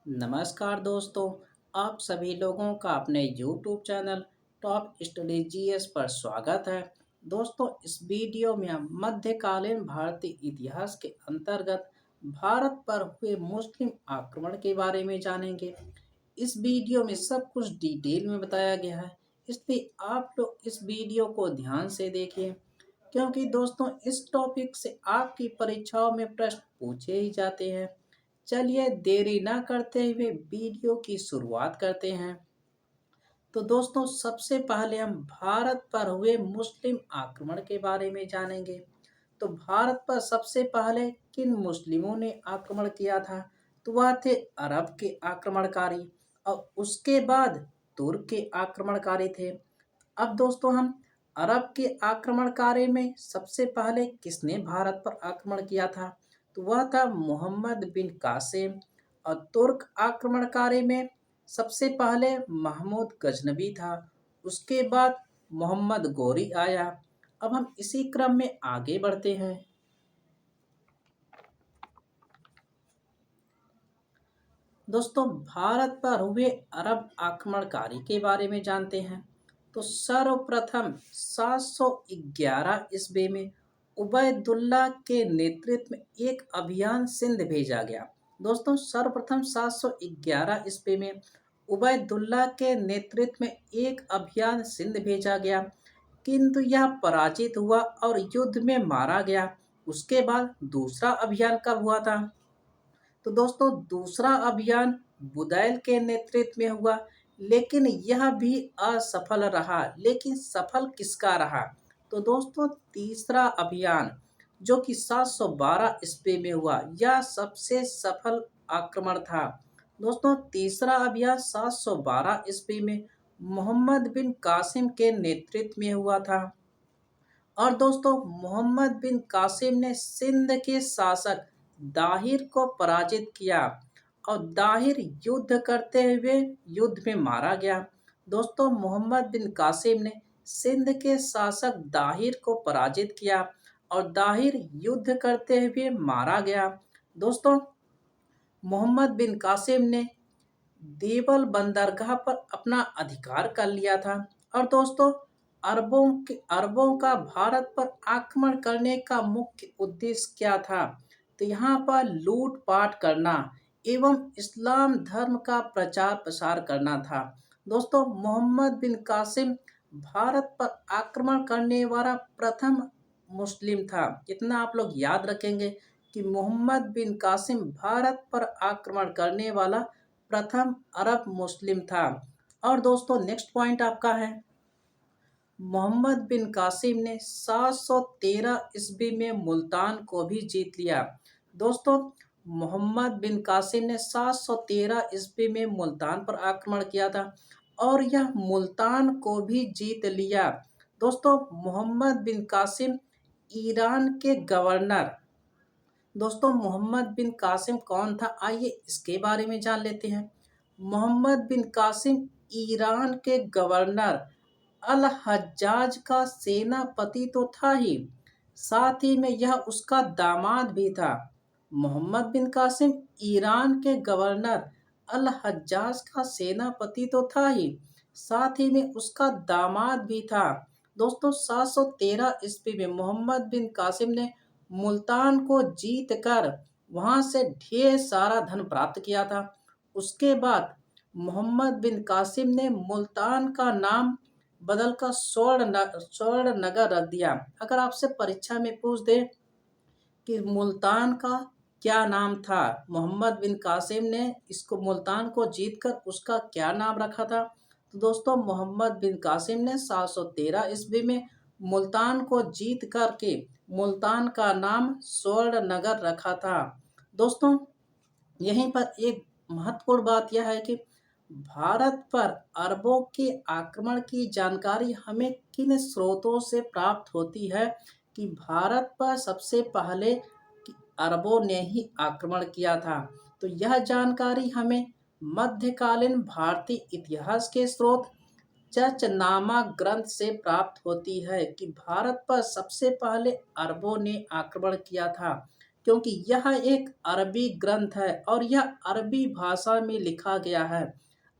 नमस्कार दोस्तों। आप सभी लोगों का अपने YouTube channel top study GS पर स्वागत है। दोस्तों, इस वीडियो में हम मध्यकालीन भारतीय इतिहास के अंतर्गत भारत पर हुए मुस्लिम आक्रमण के बारे में जानेंगे। इस वीडियो में सब कुछ डिटेल में बताया गया है, इसलिए आप लोग इस वीडियो को ध्यान से देखिए, क्योंकि दोस्तों इस टॉपिक से आपकी परीक्षाओं में प्रश्न पूछे ही जाते हैं। चलिए देरी ना करते हुए वीडियो की शुरुआत करते हैं। तो दोस्तों, सबसे पहले हम भारत पर हुए मुस्लिम आक्रमण के बारे में जानेंगे। तो भारत पर सबसे पहले किन मुस्लिमों ने आक्रमण किया था? तो वह थे अरब के आक्रमणकारी, और उसके बाद तुर्क के आक्रमणकारी थे। अब दोस्तों, हम अरब के आक्रमणकारी में सबसे पहले किसने भारत पर आक्रमण किया था? तो वह था मोहम्मद बिन कासिम। और तुर्क आक्रमणकारी में सबसे पहले महमूद गजनवी था। उसके बाद मोहम्मद गोरी आया। अब हम इसी क्रम में आगे बढ़ते हैं। दोस्तों, भारत पर हुए अरब आक्रमणकारी के बारे में जानते हैं। तो सर्वप्रथम 711 ईस्वी में उबैदुल्ला के नेतृत्व में एक अभियान सिंध भेजा गया। दोस्तों, सर्वप्रथम 711 ईस्वी में उबैदुल्ला के नेतृत्व में एक अभियान सिंध भेजा गया, किंतु यह पराजित हुआ और युद्ध में मारा गया। उसके बाद दूसरा अभियान कब हुआ था? तो दोस्तों, दूसरा अभियान बुदैल के नेतृत्व में हुआ, लेकिन यह भी असफल रहा। लेकिन सफल किसका रहा? तो दोस्तों, तीसरा अभियान जो कि 712 ईस्वी में हुआ, यह सबसे सफल आक्रमण था। दोस्तों, तीसरा अभियान 712 ईस्वी में मोहम्मद बिन कासिम के नेतृत्व में हुआ था। और दोस्तों, मोहम्मद बिन कासिम ने सिंध के शासक दाहिर को पराजित किया, और दाहिर युद्ध करते हुए युद्ध में मारा गया। दोस्तों, मोहम्मद बिन कासिम ने सिंध के शासक दाहिर को पराजित किया, और दाहिर युद्ध करते हुए मारा गया। दोस्तों, मोहम्मद बिन कासिम ने देवल बंदरगाह पर अपना अधिकार कर लिया था। और दोस्तों, अरबों का भारत पर आक्रमण करने का मुख्य उद्देश्य क्या था? तो यहाँ पर लूटपाट करना एवं इस्लाम धर्म का प्रचार प्रसार करना था। दोस्तों, मोहम्मद बिन कासिम भारत पर आक्रमण करने वाला प्रथम मुस्लिम था। इतना आप लोग याद रखेंगे कि मोहम्मद बिन कासिम भारत पर आक्रमण करने वाला प्रथम अरब मुस्लिम था। और दोस्तों, नेक्स्ट पॉइंट आपका है, मोहम्मद बिन कासिम ने 713 ईस्वी में मुल्तान को भी जीत लिया। दोस्तों, मोहम्मद बिन कासिम ने 713 ईस्वी में मुल्तान पर आक्रमण किया था, और यह मुल्तान को भी जीत लिया। दोस्तों, मोहम्मद बिन कासिम ईरान के गवर्नर। दोस्तों, मोहम्मद बिन कासिम कौन था? आइए इसके बारे में जान लेते हैं। मोहम्मद बिन कासिम ईरान के गवर्नर अल हज्जाज का सेनापति तो था ही, साथ ही में यह उसका दामाद भी था। मोहम्मद बिन कासिम ईरान के गवर्नर अल हज्जाज का सेनापति तो था ही, साथ ही में उसका दामाद भी था। दोस्तों, 713 ईस्वी में मोहम्मद बिन कासिम ने मुल्तान को जीत कर वहां से ढेर सारा धन प्राप्त किया था। उसके बाद मोहम्मद बिन कासिम ने मुल्तान का नाम बदलकर स्वर्ण नगर रख दिया। अगर आपसे परीक्षा में पूछ दे कि मुल्तान का क्या नाम था, मोहम्मद बिन कासिम ने इसको मुल्तान को जीतकर उसका क्या नाम रखा था? तो दोस्तों, मोहम्मद बिन कासिम ने 713 ईस्वी में मुल्तान को जीत करके मुल्तान का नाम स्वर्ण नगर रखा था। दोस्तों, यहीं पर एक महत्वपूर्ण बात यह है कि भारत पर अरबों के आक्रमण की जानकारी हमें किन स्रोतों से प्राप्त होती है? कि भारत पर सबसे पहले अरबों ने ही आक्रमण किया था। तो यह जानकारी हमें मध्यकालीन भारतीय इतिहास के स्रोत चर्चनामा ग्रंथ से प्राप्त होती है कि भारत पर सबसे पहले अरबों ने आक्रमण किया था। क्योंकि यह एक अरबी ग्रंथ है और यह अरबी भाषा में लिखा गया है।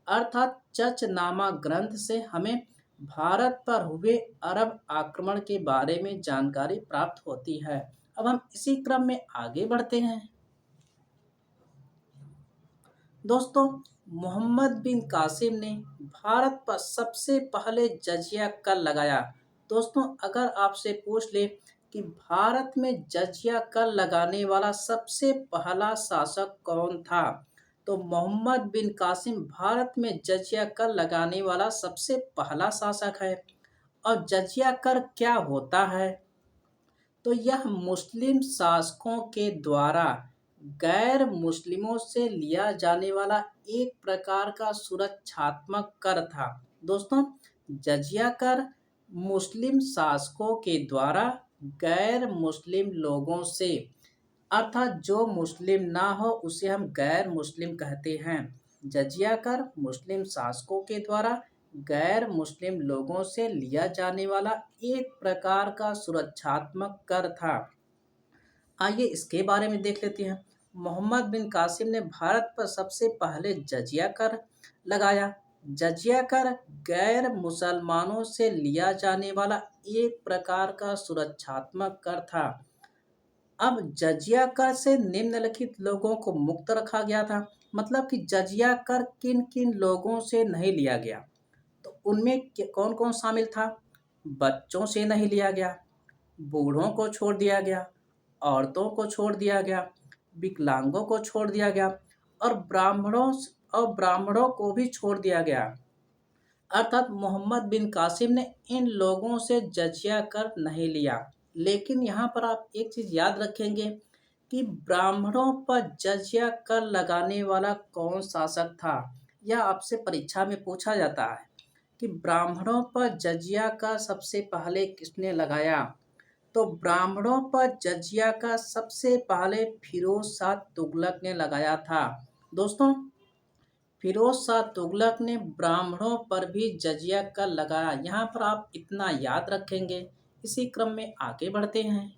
अर्थात चच नामा ग्रंथ से हमें भारत पर हुए अरब आक्रमण के बारे में जानकारी प्राप्त होती है। अब हम इसी क्रम में आगे बढ़ते हैं। दोस्तों, मोहम्मद बिन कासिम ने भारत पर सबसे पहले जजिया कर लगाया। दोस्तों, अगर आपसे पूछ ले कि भारत में जजिया कर लगाने वाला सबसे पहला शासक कौन था, तो मोहम्मद बिन कासिम भारत में जजिया कर लगाने वाला सबसे पहला शासक है। और जजिया कर क्या होता है? तो यह मुस्लिम शासकों के द्वारा गैर मुस्लिमों से लिया जाने वाला एक प्रकार का सुरक्षात्मक कर था। दोस्तों, जजिया कर मुस्लिम शासकों के द्वारा गैर मुस्लिम लोगों से, अर्थात जो मुस्लिम ना हो उसे हम गैर मुस्लिम कहते हैं। जजिया कर मुस्लिम शासकों के द्वारा गैर मुस्लिम लोगों से लिया जाने वाला एक प्रकार का सुरक्षात्मक कर था। आइए इसके बारे में देख लेते हैं। मोहम्मद बिन कासिम ने भारत पर सबसे पहले जजिया कर लगाया। जजिया कर गैर मुसलमानों से लिया जाने वाला एक प्रकार का सुरक्षात्मक कर था। अब जजिया कर से निम्नलिखित लोगों को मुक्त रखा गया था। मतलब कि जजिया कर किन किन लोगों से नहीं लिया गया, तो उनमें कौन कौन शामिल था? बच्चों से नहीं लिया गया, बूढ़ों को छोड़ दिया गया, औरतों को छोड़ दिया गया, विकलांगों को छोड़ दिया गया और ब्राह्मणों को भी छोड़ दिया गया। अर्थात मोहम्मद बिन कासिम ने इन लोगों से जजिया कर नहीं लिया। लेकिन यहाँ पर आप एक चीज़ याद रखेंगे कि ब्राह्मणों पर जजिया कर लगाने वाला कौन शासक था। यह आपसे परीक्षा में पूछा जाता है कि ब्राह्मणों पर जजिया का सबसे पहले किसने लगाया। तो ब्राह्मणों पर जजिया का सबसे पहले फिरोज शाह तुगलक ने लगाया था। दोस्तों, फिरोज शाह तुगलक ने ब्राह्मणों पर भी जजिया कर लगाया। यहाँ पर आप इतना याद रखेंगे। इसी क्रम में आगे बढ़ते हैं।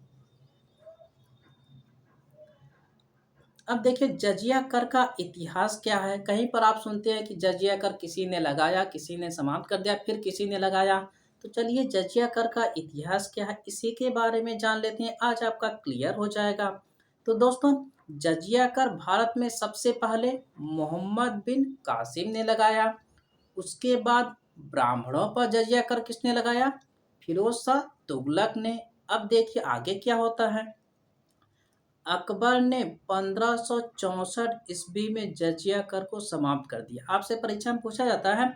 अब देखिए जजिया कर का इतिहास क्या है। कहीं पर आप सुनते हैं कि जजिया कर किसी ने लगाया, किसी ने समाप्त कर दिया, फिर किसी ने लगाया। तो चलिए जजिया कर का इतिहास क्या है इसी के बारे में जान लेते हैं। आज आपका क्लियर हो जाएगा। तो दोस्तों, जजिया कर भारत में सबसे पहले मोहम्मद बिन कासिम ने लगाया। उसके बाद ब्राह्मणों पर जजिया कर किसने लगाया? फिरोज शाह तुगलक ने। अब देखिए आगे क्या होता है। अकबर ने 1564 ईस्वी में जजिया कर को समाप्त कर दिया। आपसे परीक्षा में पूछा जाता है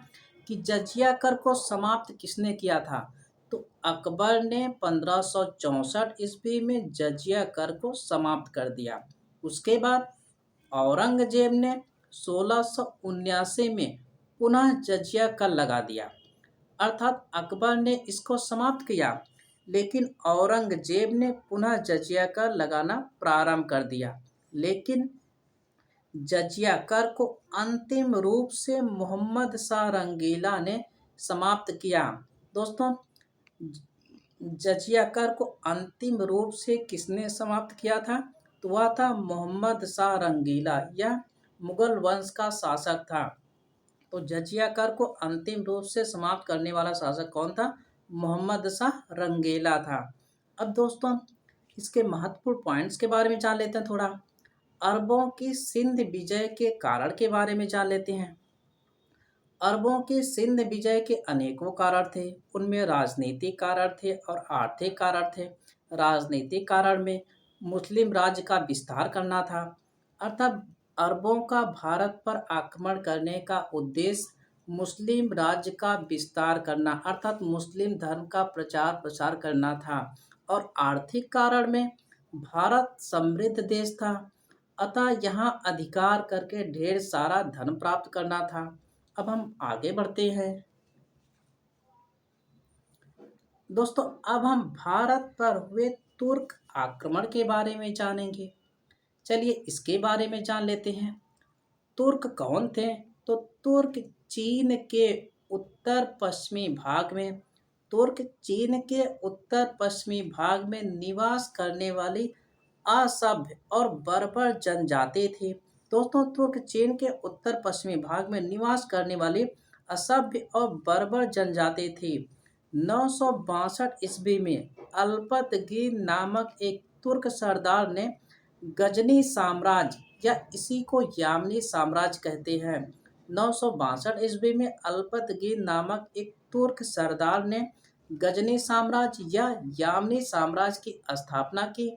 कि जजिया कर को समाप्त किसने किया था। तो अकबर ने 1564 ईस्वी में जजिया कर को समाप्त कर दिया। उसके बाद औरंगजेब ने 1679 में पुनः जजिया कर लगा दिया। अर्थात अकबर ने इसको समाप्त किया, लेकिन औरंगजेब ने पुनः जजिया कर लगाना प्रारंभ कर दिया। लेकिन जजिया कर को अंतिम रूप से मोहम्मद शाह रंगीला ने समाप्त किया। दोस्तों, जजिया कर को अंतिम रूप से किसने समाप्त किया था? तो वह था मोहम्मद शाह रंगीला। यह मुगल वंश का शासक था। तो जजिया कर को अंतिम रूप से समाप्त करने वाला शासक कौन था? मोहम्मद शाह रंगीला था। अब दोस्तों, इसके महत्वपूर्ण पॉइंट्स के बारे में जान लेते हैं थोड़ा। अरबों की सिंध विजय के कारण के बारे में जान लेते हैं। अरबों के सिंध विजय के अनेकों कारण थे। उनमें राजनीतिक कारण थे और आर्थिक कारण थे। राजनीतिक कारण में मुस्लिम राज्य का विस्तार करना था। अर्थात अरबों का भारत पर आक्रमण करने का उद्देश्य मुस्लिम राज्य का विस्तार करना, अर्थात मुस्लिम धर्म का प्रचार प्रसार करना था। और आर्थिक कारण में भारत समृद्ध देश था, अतः यहाँ अधिकार करके ढेर सारा धन प्राप्त करना था। अब हम आगे बढ़ते हैं। दोस्तों, अब हम भारत पर हुए तुर्क आक्रमण के बारे में जानेंगे। चलिए इसके बारे में जान लेते हैं। तुर्क कौन थे? तो तुर्क चीन के उत्तर पश्चिमी भाग में तुर्क चीन के उत्तर पश्चिमी भाग में निवास करने वाली असभ्य और बर्बर जनजाति थी। दोस्तों, तुर्क चीन के उत्तर पश्चिमी भाग में निवास करने वाली असभ्य और बर्बर जनजाति थी। 962 ईस्वी में अल्पतगीन नामक एक तुर्क सरदार ने गजनी साम्राज्य या इसी को यामनी साम्राज्य कहते हैं। 962 ईस्वी में अल्पतगीन नामक एक तुर्क सरदार ने गजनी साम्राज्य या यामनी साम्राज्य की स्थापना की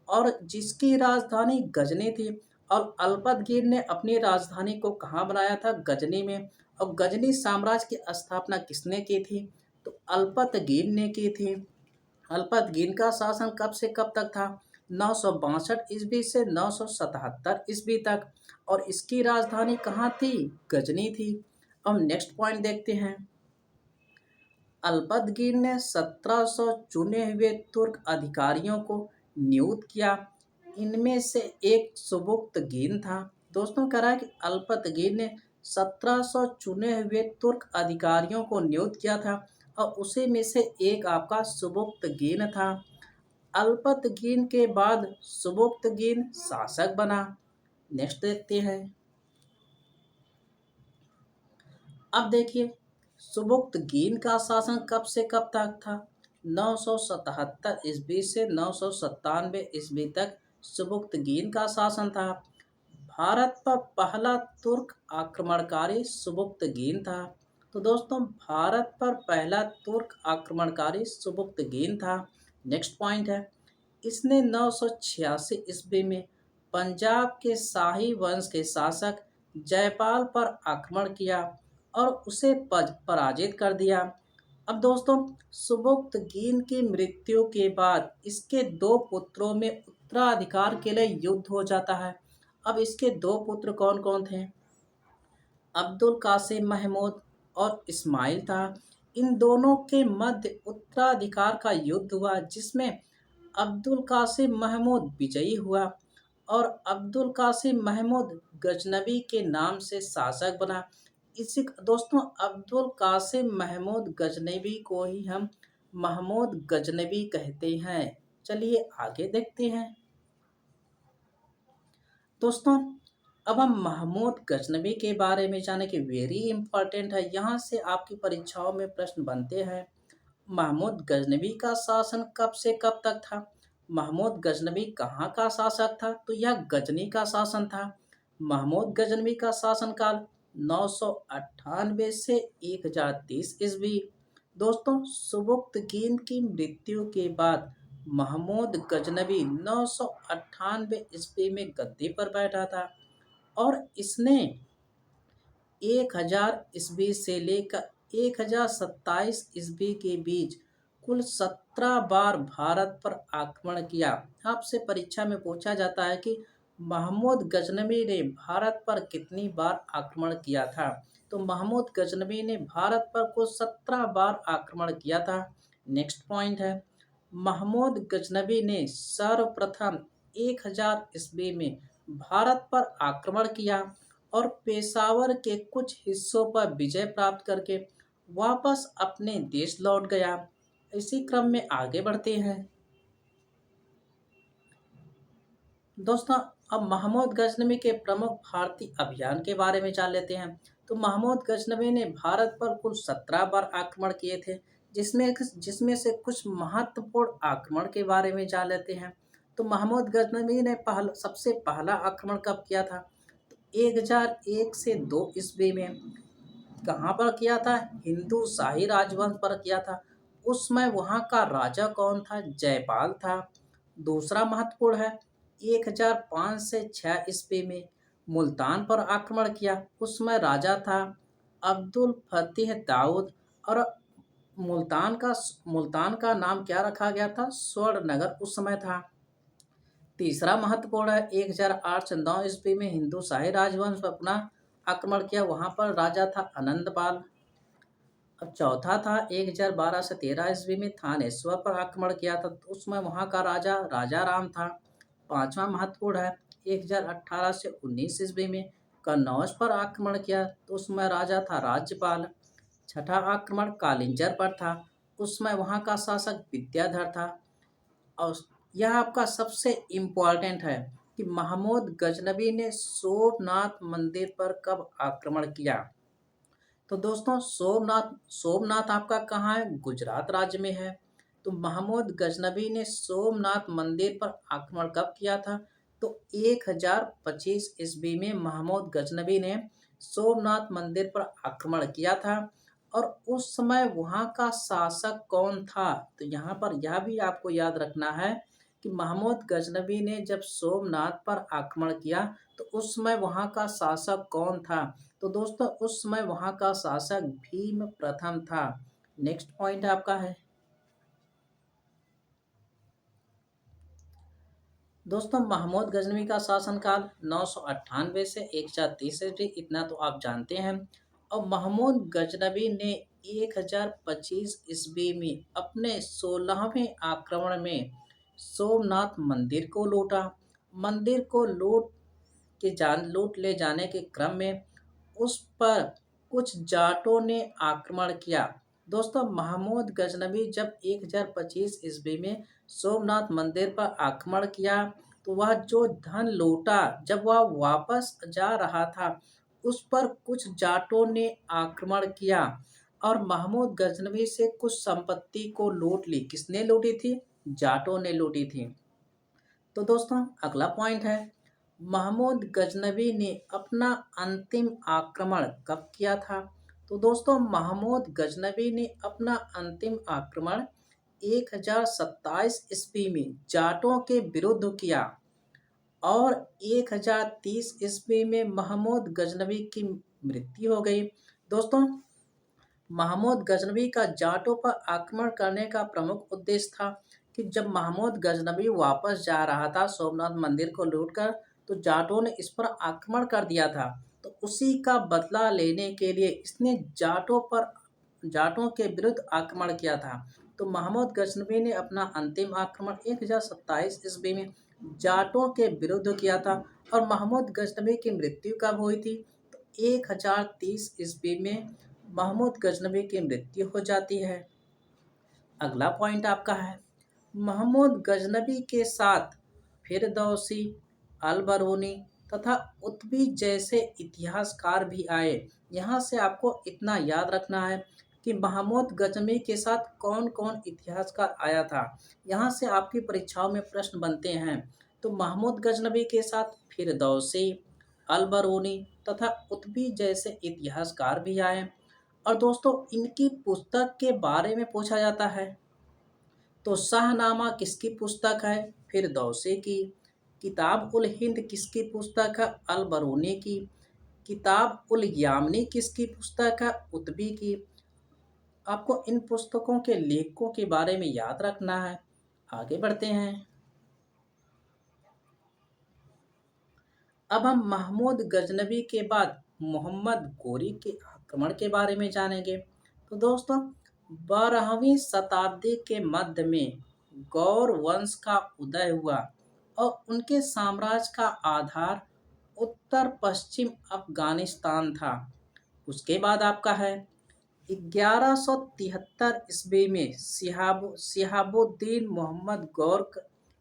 और जिसकी राजधानी गजनी थी। और अल्पतगीर ने अपनी राजधानी को कहाँ बनाया था? गजनी में। और गजनी साम्राज्य की स्थापना किसने की थी? तो अल्पतगीर ने की थी। अल्पतगीर का शासन कब से कब तक था? 962 ईस्वी से 977 ईस्वी तक। और इसकी राजधानी कहाँ थी? गजनी थी। अब नेक्स्ट पॉइंट देखते हैं। अल्पतगीर ने 1700 चुने हुए तुर्क अधिकारियों को नियुक्त किया। इनमें से एक सुबुक्तगीन था। दोस्तों, कह रहा है कि अल्पतगीर ने 1700 चुने हुए तुर्क अधिकारियों को नियुक्त किया था और उसी में से एक आपका सुबुक्तगीन था। अल्पतगीन के बाद सुबुक्तगीन शासक बना। नेक्स्ट देखते हैं। अब देखिए, सुबुक्तगीन का शासन कब से कब तक था? 977 ईस्वी से 997 ईस्वी तक सुबुक्तगीन का शासन था। भारत पर पहला तुर्क आक्रमणकारी सुबुक्तगीन था। तो दोस्तों, भारत पर पहला तुर्क आक्रमणकारी सुबुक्तगीन था। नेक्स्ट पॉइंट है, इसने 986 ईस्वी में पंजाब के शाही वंश के शासक जयपाल पर आक्रमण किया और उसे पराजित कर दिया। अब दोस्तों, सुबुक्तगीन की मृत्यु के बाद इसके दो पुत्रों में उत्तराधिकार के लिए युद्ध हो जाता है। अब इसके दो पुत्र कौन कौन थे? अब्दुल कासिम महमूद और इस्माइल था। इन दोनों के मध्य उत्तराधिकार का युद्ध हुआ जिसमें अब्दुल कासिम महमूद विजयी हुआ और अब्दुल कासिम महमूद गजनबी के नाम से शासक बना। इसी दोस्तों, अब्दुल कासिम महमूद गजनबी को ही हम महमूद गजनबी कहते हैं। चलिए आगे देखते हैं। दोस्तों, अब हम महमूद गजनबी के बारे में जाने कि वेरी इंपॉर्टेंट है। यहाँ से आपकी परीक्षाओं में प्रश्न बनते हैं। महमूद गजनबी का शासन कब से कब तक था? महमूद गजनबी कहाँ का शासक था? तो यह गजनी का शासन था। महमूद गजनबी का शासनकाल 998 से 1030 ईस्वी। दोस्तों, सुबुक्तगीन की मृत्यु के बाद महमूद गजनबी 998 ईस्वी में गद्दी पर बैठा था और इसने 1000 ईस्वी से लेकर 1027 ईस्वी के बीच कुल 17 बार भारत पर आक्रमण किया। आपसे परीक्षा में पूछा जाता है कि महमूद गजनबी ने भारत पर कितनी बार आक्रमण किया था? तो महमूद गजनबी ने भारत पर कुल 17 बार आक्रमण किया था। नेक्स्ट पॉइंट है, महमूद गजनबी ने सर्वप्रथम 1000 ईस्वी में भारत पर आक्रमण किया और पेशावर के कुछ हिस्सों पर विजय प्राप्त करके वापस अपने देश लौट गया। इसी क्रम में आगे बढ़ते हैं। दोस्तों, अब महमूद गजनबी के प्रमुख भारतीय अभियान के बारे में जान लेते हैं। तो महमूद गजनबी ने भारत पर कुल 17 बार आक्रमण किए थे, जिसमें से कुछ महत्वपूर्ण आक्रमण के बारे में जान लेते हैं। तो महमूद गजनबी ने सबसे पहला आक्रमण कब किया था? तो 1001 से 2 ईस्वी में। कहाँ पर किया था? हिंदू शाही राजवंश पर किया था। उस समय वहाँ का राजा कौन था? जयपाल था। दूसरा महत्वपूर्ण है, 1005 से 6 ईस्वी में मुल्तान पर आक्रमण किया। उस समय राजा था अब्दुल फतेह दाऊद और मुल्तान का नाम क्या रखा गया था? स्वर्ण नगर उस समय था। तीसरा महत्वपूर्ण है, 1008 से 9 ईस्वी में हिंदू शाही राजवंश पर पुनः आक्रमण किया। वहां पर राजा था आनंदपाल। अब चौथा था 1012 से 13 ईस्वी में थानेश्वर पर आक्रमण किया था। तो उसमें वहां का राजा राजा राम था। पांचवा महत्वपूर्ण है, 1018 से 19 ईस्वी में कन्नौज पर आक्रमण किया। तो उसमें राजा था राज्यपाल। छठा आक्रमण कालिंजर पर था। उसमें वहां का शासक विद्याधर था। और यह आपका सबसे इम्पोर्टेंट है कि महमूद गजनबी ने सोमनाथ मंदिर पर कब आक्रमण किया। तो दोस्तों सोमनाथ सोमनाथ आपका कहाँ है, गुजरात राज्य में है। तो महमूद गजनबी ने सोमनाथ मंदिर पर आक्रमण कब किया था। तो 1025 ईस्वी में महमूद गजनबी ने सोमनाथ मंदिर पर आक्रमण किया था। और उस समय वहाँ का शासक कौन था। तो यहाँ पर यह भी आपको याद रखना है कि महमूद गजनबी ने जब सोमनाथ पर आक्रमण किया तो उस समय वहाँ का शासक कौन था। तो दोस्तों उस समय वहाँ का शासक भीम प्रथम था। नेक्स्ट पॉइंट आपका है दोस्तों महमूद गजनवी का शासनकाल 998 से 1030 ईस्वी, इतना तो आप जानते हैं। और महमूद गजनवी ने 1025 ईस्वी में अपने 16वें आक्रमण में सोमनाथ मंदिर को लूटा। मंदिर को लूट ले जाने के क्रम में उस पर कुछ जाटों ने आक्रमण किया। दोस्तों महमूद गजनवी जब 1025 ईस्वी में सोमनाथ मंदिर पर आक्रमण किया तो वह जो धन लूटा जब वह वापस जा रहा था उस पर कुछ जाटों ने आक्रमण किया और महमूद गजनवी से कुछ संपत्ति को लूट ली। किसने लूटी थी, जाटों ने लूटी थी। तो दोस्तों अगला पॉइंट है महमूद गजनवी ने अपना अंतिम आक्रमण कब किया था। तो दोस्तों महमूद गजनवी ने अपना अंतिम आक्रमण 1027 ईस्वी में जाटों के विरुद्ध किया। और 1030 ईस्वी में महमूद गजनवी की मृत्यु हो गई। दोस्तों महमूद गजनवी का जाटों पर आक्रमण करने का प्रमुख उद्देश्य था कि जब महमूद गजनवी वापस जा रहा था सोमनाथ मंदिर को लूटकर तो जाटों ने इस पर आक्रमण कर दिया था। तो उसी का बदला लेने के लिए इसने जाटों के विरुद्ध आक्रमण किया था। तो महमूद गजनवी ने अपना अंतिम आक्रमण 1027 ईस्वी में जाटों के विरुद्ध किया था। और महमूद गजनवी की मृत्यु कब हुई थी। तो 1030 ईस्वी में महमूद गजनवी की मृत्यु हो जाती है। अगला पॉइंट आपका है महमूद गजनवी के साथ फिरदौसी, अलबरूनी तथा उत्बी जैसे इतिहासकार भी आए। यहाँ से आपको इतना याद रखना है कि महमूद गजनवी के साथ कौन कौन इतिहासकार आया था। यहाँ से आपकी परीक्षाओं में प्रश्न बनते हैं। तो महमूद गजनवी के साथ फिरदौसी, अलबरूनी तथा उत्बी जैसे इतिहासकार भी आए। और दोस्तों इनकी पुस्तक के बारे में पूछा जाता है तो शाहनामा किसकी पुस्तक है, फिरदौसी की। किताब उल हिंद किसकी पुस्तक है, अल बरूनी की। किताब उल यामनी किसकी पुस्तक है, उत्बी की। आपको इन पुस्तकों के लेखकों के बारे में याद रखना है। आगे बढ़ते हैं। अब हम महमूद गजनवी के बाद मोहम्मद गोरी के आक्रमण के बारे में जानेंगे। तो दोस्तों 12वीं शताब्दी के मध्य में गौर वंश का उदय हुआ और उनके साम्राज्य का आधार उत्तर पश्चिम अफगानिस्तान था। उसके बाद आपका है 1173 ईस्वी में सिहाबुद्दीन मोहम्मद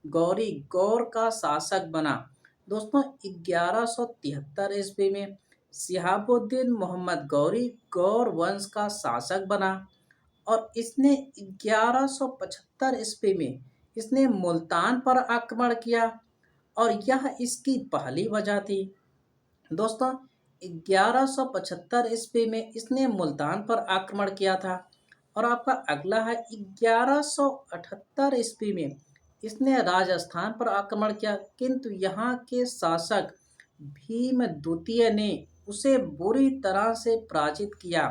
गौरी गौर का शासक बना। दोस्तों 1173 ईस्वी में सिहाबुद्दीन मोहम्मद गौरी गौर वंश का शासक बना। और इसने 1175 ईस्वी में इसने मुल्तान पर आक्रमण किया और यह इसकी पहली वजह थी। दोस्तों 1175 ईस्वी में इसने मुल्तान पर आक्रमण किया था। और आपका अगला है 1178 ईस्वी में इसने राजस्थान पर आक्रमण किया, किंतु यहाँ के शासक भीम द्वितीय ने उसे बुरी तरह से पराजित किया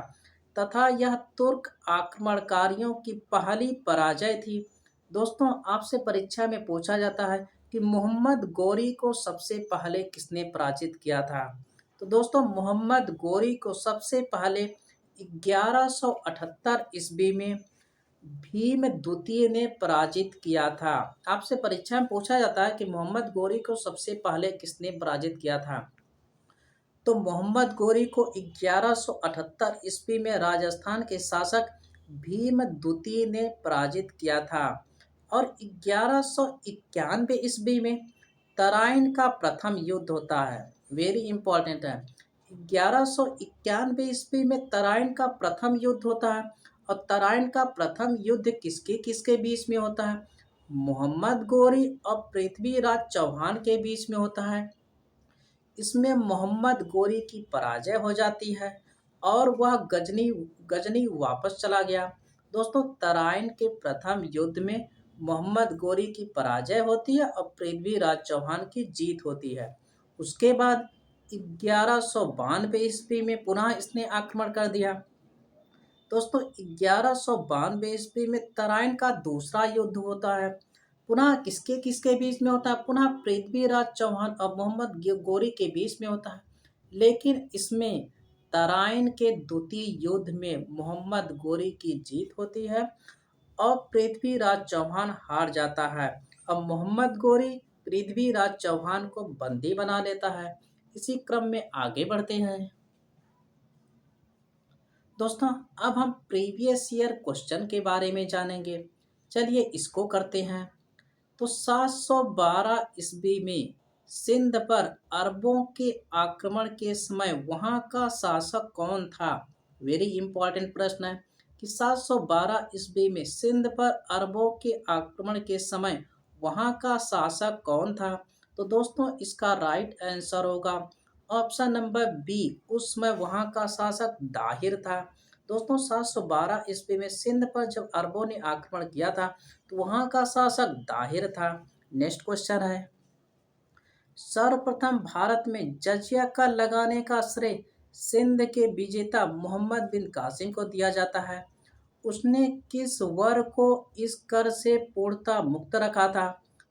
तथा यह तुर्क आक्रमणकारियों की पहली पराजय थी। दोस्तों आपसे परीक्षा में पूछा जाता है कि मोहम्मद गौरी को सबसे पहले किसने पराजित किया था। तो दोस्तों मोहम्मद गौरी को सबसे पहले 1178 ईस्वी में भीम द्वितीय ने पराजित किया था। आपसे परीक्षा में पूछा जाता है कि मोहम्मद गौरी को सबसे पहले किसने पराजित किया था। तो मोहम्मद गौरी को 1178 ईस्वी में राजस्थान के शासक भीम द्वितीय ने पराजित किया था। और 1191 ईस्वी में तराइन का प्रथम युद्ध होता है। वेरी इंपॉर्टेंट है। 1191 ईस्वी में तराइन का प्रथम युद्ध होता है। और तराइन का प्रथम युद्ध किसके किसके बीच में होता है? मोहम्मद गोरी और पृथ्वीराज चौहान के बीच में होता है। इसमें मोहम्मद गोरी की पराजय हो जाती है और वह गजनी गजनी वापस चला गया। दोस्तों, तराइन के प्रथम युद्ध में मोहम्मद गोरी की पराजय होती है और पृथ्वीराज चौहान की जीत होती है। उसके बाद 1192 ईस्वी में पुनः इसने आक्रमण कर दिया। दोस्तों, 1192 ईस्वी में तराइन का दूसरा युद्ध होता है। पुनः किसके किसके बीच में होता है? पुनः पृथ्वीराज चौहान और मोहम्मद गोरी के बीच में होता है। लेकिन इसमें तराइन के द्वितीय युद्ध में मोहम्मद गोरी की जीत होती है और पृथ्वीराज चौहान हार जाता है। अब मोहम्मद गोरी पृथ्वीराज चौहान को बंदी बना लेता है। इसी क्रम में आगे बढ़ते हैं। दोस्तों, अब हम प्रीवियस ईयर क्वेश्चन के बारे में जानेंगे। चलिए इसको करते हैं। तो 712 ईस्वी में सिंध पर अरबों के आक्रमण के समय वहां का शासक कौन था? वेरी इंपॉर्टेंट प्रश्न है कि 712 ईस्वी में सिंध पर अरबों के आक्रमण के समय वहां का शासक कौन था? तो दोस्तों, इसका राइट आंसर होगा ऑप्शन नंबर बी। उस समय वहां का शासक दाहिर था। दोस्तों, 712 ईस्वी में सिंध पर जब अरबों ने आक्रमण किया था तो वहां का शासक दाहिर था। नेक्स्ट क्वेश्चन है, सर्वप्रथम भारत में जजिया कर लगाने का श्रेय सिंध के विजेता मोहम्मद बिन कासिम को दिया जाता है। उसने किस वर्ग को इस कर से पूर्णतः मुक्त रखा था?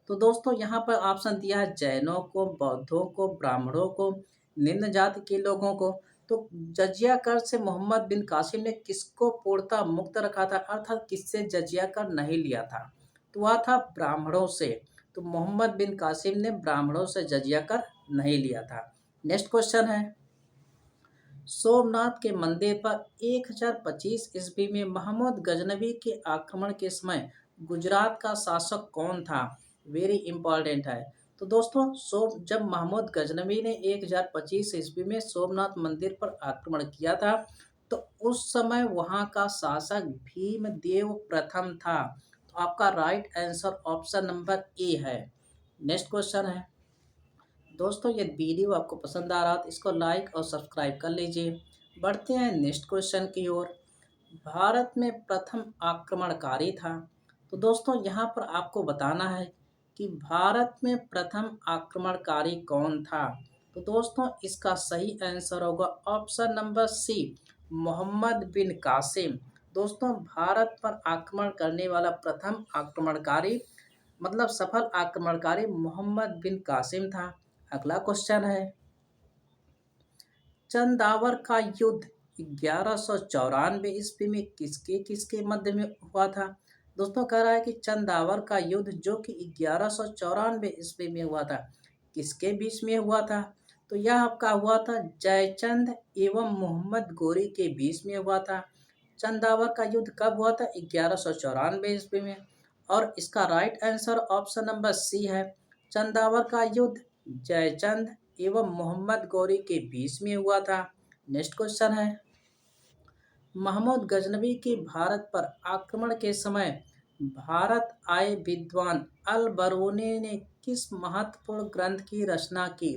तो दोस्तों, यहाँ पर ऑप्शन दिया है जैनों को, बौद्धों को, ब्राह्मणों को, निम्न जाति के लोगों को। तो जजिया कर से मोहम्मद बिन कासिम ने किसको पूर्णतः मुक्त रखा था, अर्थात किससे जजिया कर नहीं लिया था? तो वह था ब्राह्मणों से। तो मोहम्मद बिन कासिम ने ब्राह्मणों से जजिया कर नहीं लिया था। नेक्स्ट क्वेश्चन है, सोमनाथ के मंदिर पर 1025 ईस्वी में महमूद गजनवी के आक्रमण के समय गुजरात का शासक कौन था? वेरी इंपॉर्टेंट है। तो दोस्तों, जब महमूद गजनवी ने 1025 ईस्वी में सोमनाथ मंदिर पर आक्रमण किया था तो उस समय वहां का शासक भीमदेव प्रथम था। तो आपका right answer option number A है। नेक्स्ट क्वेश्चन है, दोस्तों ये वीडियो आपको पसंद आ रहा तो इसको लाइक और सब्सक्राइब कर लीजिए। बढ़ते हैं नेक्स्ट क्वेश्चन की ओर। भारत में प्रथम आक्रमणकारी था। तो दोस्तों, यहाँ पर आपको बताना है कि भारत में प्रथम आक्रमणकारी कौन था। तो दोस्तों, इसका सही आंसर होगा ऑप्शन नंबर सी, मोहम्मद बिन कासिम। दोस्तों, भारत पर आक्रमण करने वाला प्रथम आक्रमणकारी मतलब सफल आक्रमणकारी मोहम्मद बिन कासिम था। अगला क्वेश्चन है, चंदावर का युद्ध 1194 ईस्वी में किसके किसके मध्य में हुआ था? दोस्तों, कह रहा है कि चंदावर का युद्ध जो कि 1194 ईस्वी में हुआ था, किसके बीच में हुआ था? तो यह आपका हुआ था जयचंद एवं मोहम्मद गोरी के बीच में हुआ था। चंदावर का युद्ध कब हुआ था? 1194 ईस्वी में। और इसका right answer option number C है। चंदावर का युद्ध जयचंद एवं मोहम्मद गौरी के बीच में हुआ था। नेक्स्ट क्वेश्चन है, महमूद गजनवी के भारत पर आक्रमण के समय भारत आए विद्वान अल बरूनी ने किस महत्वपूर्ण ग्रंथ की रचना की?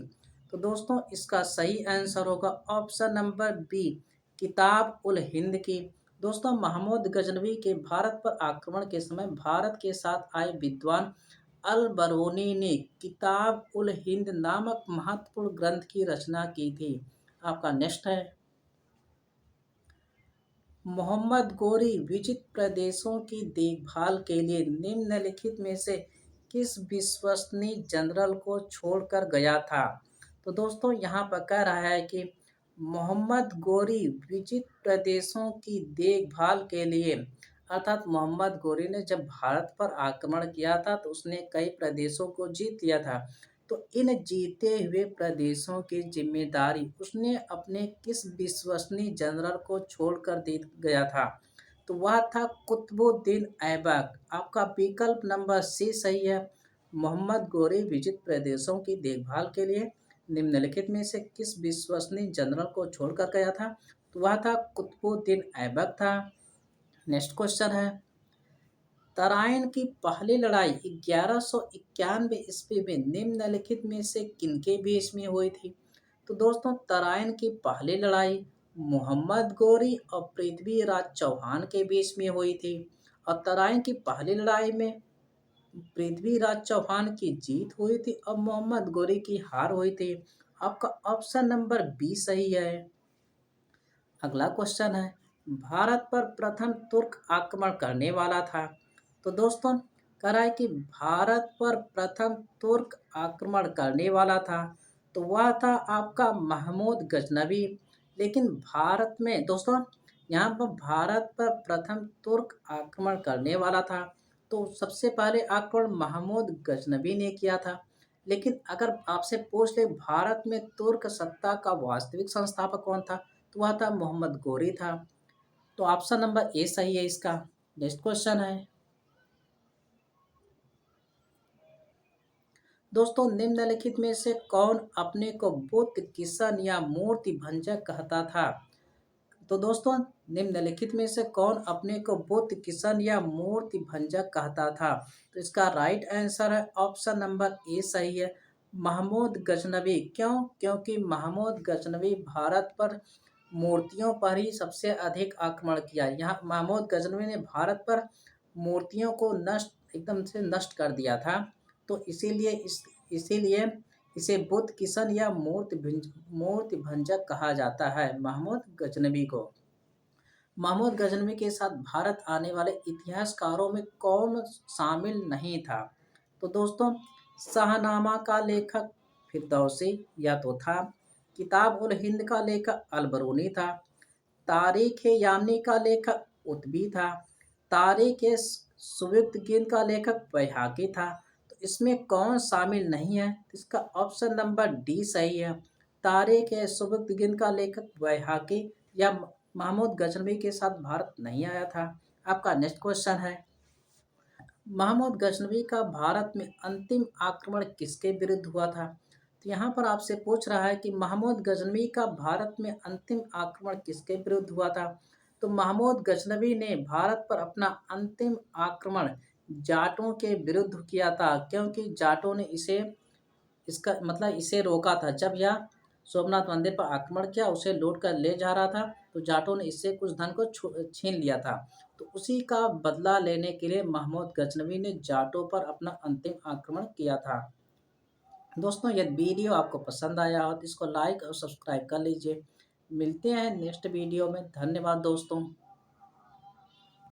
तो दोस्तों, इसका सही आंसर होगा ऑप्शन नंबर बी, किताब उल हिंद की। दोस्तों, महमूद गजनवी के भारत पर आक्रमण के समय भारत के साथ आए विद्वान अल बरूनी ने किताब उल हिंद नामक महत्वपूर्ण ग्रंथ की रचना की थी। आपका नेक्स्ट है, मोहम्मद गोरी विजित प्रदेशों की देखभाल के लिए निम्नलिखित में से किस विश्वसनीय जनरल को छोड़कर गया था? तो दोस्तों, यहाँ पर कह रहा है कि मोहम्मद गोरी विजित प्रदेशों की देखभाल के लिए, अर्थात मोहम्मद गोरी ने जब भारत पर आक्रमण किया था तो उसने कई प्रदेशों को जीत लिया था। तो इन जीते हुए प्रदेशों की जिम्मेदारी उसने अपने किस विश्वसनीय जनरल को छोड़कर दे गया था? तो वह था कुतुबुद्दीन ऐबक। आपका विकल्प नंबर सी सही है। मोहम्मद गोरी विजित प्रदेशों की देखभाल के लिए निम्नलिखित में से किस विश्वसनीय जनरल को छोड़कर गया था? तो वह था कुतुबुद्दीन ऐबक था। नेक्स्ट क्वेश्चन है, तराइन की पहली लड़ाई 1191 ईस्वी में निम्नलिखित में से किनके बीच में हुई थी? तो दोस्तों, तराइन की पहली लड़ाई मोहम्मद गोरी और पृथ्वीराज चौहान के बीच में हुई थी। और तराइन की पहली लड़ाई में पृथ्वीराज चौहान की जीत हुई थी और मोहम्मद गोरी की हार हुई थी। आपका ऑप्शन नंबर बी सही है। अगला क्वेश्चन है, भारत पर प्रथम तुर्क आक्रमण करने वाला था। तो दोस्तों, कह रहा है कि भारत पर प्रथम तुर्क आक्रमण करने वाला था, तो वह था आपका महमूद गजनवी। लेकिन भारत में दोस्तों, यहाँ पर भारत पर प्रथम तुर्क आक्रमण करने वाला था, तो सबसे पहले आक्रमण महमूद गजनवी ने किया था। लेकिन अगर आपसे पूछ ले भारत में तुर्क सत्ता का वास्तविक संस्थापक कौन था, तो वह था मोहम्मद गोरी था। तो ऑप्शन नंबर ए सही है इसका। नेक्स्ट क्वेश्चन है, दोस्तों निम्नलिखित में से कौन अपने को बुद्ध किशन या मूर्ति भंजक कहता था? तो दोस्तों, निम्नलिखित में से कौन अपने को बुद्ध किशन या मूर्ति भंजक कहता था? तो इसका राइट आंसर है ऑप्शन नंबर ए सही है, महमूद गजनवी। क्यों? क्योंकि महमूद गजनवी भारत पर मूर्तियों पर ही सबसे अधिक आक्रमण किया। यहाँ महमूद गजनवी ने भारत पर मूर्तियों को नष्ट एकदम से नष्ट कर दिया था। तो इसीलिए इसे बुद्ध किशन या मूर्ति भंजक कहा जाता है महमूद गजनवी को। महमूद गजनवी के साथ भारत आने वाले इतिहासकारों में कौन शामिल नहीं था? तो दोस्तों, शाहनामा का लेखक फिरदौसी या तो था, किताब उल हिंद का लेखक अलबरूनी था, तारीख यामनी का लेखक उतबी था, तारीख सुबुक्तगीन का लेखक बैहाकी था। तो इसमें कौन शामिल नहीं है? तो इसका ऑप्शन नंबर डी सही है, तारीख सुबुक्तगीन का लेखक बैहाकी या महमूद गजनवी के साथ भारत नहीं आया था। आपका नेक्स्ट क्वेश्चन है, महमूद गजनवी का भारत में अंतिम आक्रमण किसके विरुद्ध हुआ था? तो यहाँ पर आपसे पूछ रहा है कि महमूद गजनवी का भारत में अंतिम आक्रमण किसके विरुद्ध हुआ था? तो महमूद गजनवी ने भारत पर अपना अंतिम आक्रमण जाटों के विरुद्ध किया था, क्योंकि जाटों ने इसे रोका था। जब यह सोमनाथ मंदिर पर आक्रमण किया, उसे लूट कर ले जा रहा था, तो जाटों ने इससे कुछ धन को छीन लिया था। तो उसी का बदला लेने के लिए महमूद गजनवी ने जाटों पर अपना अंतिम आक्रमण किया था। दोस्तों, यदि वीडियो आपको पसंद आया हो तो इसको लाइक और सब्सक्राइब कर लीजिए। मिलते हैं नेक्स्ट वीडियो में। धन्यवाद दोस्तों।